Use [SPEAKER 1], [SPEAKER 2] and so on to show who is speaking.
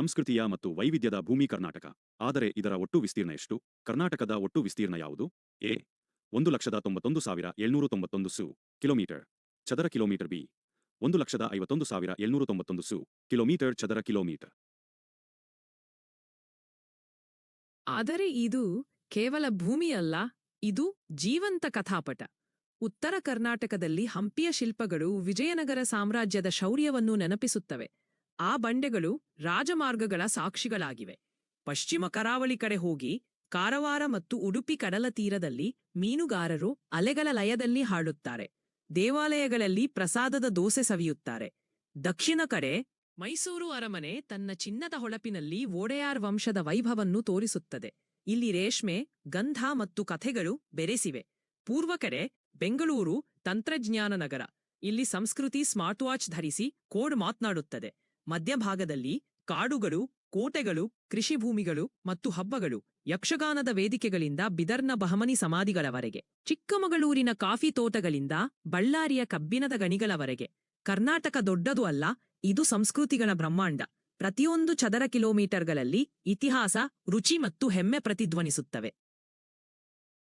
[SPEAKER 1] ಸಂಸ್ಕೃತಿಯ ಮತ್ತು ವೈವಿಧ್ಯದ ಭೂಮಿ ಕರ್ನಾಟಕ. ಆದರೆ ಇದರ ಒಟ್ಟು ವಿಸ್ತೀರ್ಣ ಎಷ್ಟು? ಕರ್ನಾಟಕದ ಒಟ್ಟು ವಿಸ್ತೀರ್ಣ ಯಾವುದು? ಎ 1,91,791 ಸು. ಕಿಲೋಮೀಟರ್ ಚದರ ಕಿಲೋಮೀಟರ್. ಬಿ 1,51,791 ಸು. ಕಿಲೋಮೀಟರ್ ಚದರ ಕಿಲೋಮೀಟರ್.
[SPEAKER 2] ಆದರೆ ಇದು ಕೇವಲ ಭೂಮಿಯಲ್ಲ, ಇದು ಜೀವಂತ ಕಥಾಪಟ. ಉತ್ತರ ಕರ್ನಾಟಕದಲ್ಲಿ ಹಂಪಿಯ ಶಿಲ್ಪಗಳು ವಿಜಯನಗರ ಸಾಮ್ರಾಜ್ಯದ ಶೌರ್ಯವನ್ನು ನೆನಪಿಸುತ್ತವೆ. ಆ ಬಂಡೆಗಳು ರಾಜಮಾರ್ಗಗಳ ಸಾಕ್ಷಿಗಳಾಗಿವೆ. ಪಶ್ಚಿಮ ಕರಾವಳಿ ಕಡೆ ಹೋಗಿ ಕಾರವಾರ ಮತ್ತು ಉಡುಪಿ ಕಡಲ ತೀರದಲ್ಲಿ ಮೀನುಗಾರರು ಅಲೆಗಳ ಲಯದಲ್ಲಿ ಹಾಡುತ್ತಾರೆ. ದೇವಾಲಯಗಳಲ್ಲಿ ಪ್ರಸಾದದ ದೋಸೆ ಸವಿಯುತ್ತಾರೆ. ದಕ್ಷಿಣ ಕಡೆ ಮೈಸೂರು ಅರಮನೆ ತನ್ನ ಚಿನ್ನದ ಹೊಳಪಿನಲ್ಲಿ ವೋಡೆಯಾರ್ ವಂಶದ ವೈಭವನ್ನು ತೋರಿಸುತ್ತದೆ. ಇಲ್ಲಿ ರೇಷ್ಮೆ, ಗಂಧ ಮತ್ತು ಕಥೆಗಳು ಬೆರೆಸಿವೆ. ಪೂರ್ವ ಕಡೆ ಬೆಂಗಳೂರು ತಂತ್ರಜ್ಞಾನ ನಗರ. ಇಲ್ಲಿ ಸಂಸ್ಕೃತಿ ಸ್ಮಾರ್ಟ್ ವಾಚ್ ಧರಿಸಿ ಕೋಡ್ ಮಾತನಾಡುತ್ತದೆ. ಮಧ್ಯಭಾಗದಲ್ಲಿ ಕಾಡುಗಳು, ಕೋಟೆಗಳು, ಕೃಷಿ ಭೂಮಿಗಳು ಮತ್ತು ಹಬ್ಬಗಳು, ಯಕ್ಷಗಾನದ ವೇದಿಕೆಗಳಿಂದ ಬಿದರ್ನ ಬಹಮನಿ ಸಮಾಧಿಗಳವರೆಗೆ, ಚಿಕ್ಕಮಗಳೂರಿನ ಕಾಫಿ ತೋಟಗಳಿಂದ ಬಳ್ಳಾರಿಯ ಕಬ್ಬಿಣದ ಗಣಿಗಳವರೆಗೆ. ಕರ್ನಾಟಕ ದೊಡ್ಡದು ಅಲ್ಲ, ಇದು ಸಂಸ್ಕೃತಿಗಳ ಬ್ರಹ್ಮಾಂಡ. ಪ್ರತಿಯೊಂದು ಚದರ ಕಿಲೋಮೀಟರ್ಗಳಲ್ಲಿ ಇತಿಹಾಸ, ರುಚಿ ಮತ್ತು ಹೆಮ್ಮೆ ಪ್ರತಿಧ್ವನಿಸುತ್ತವೆ.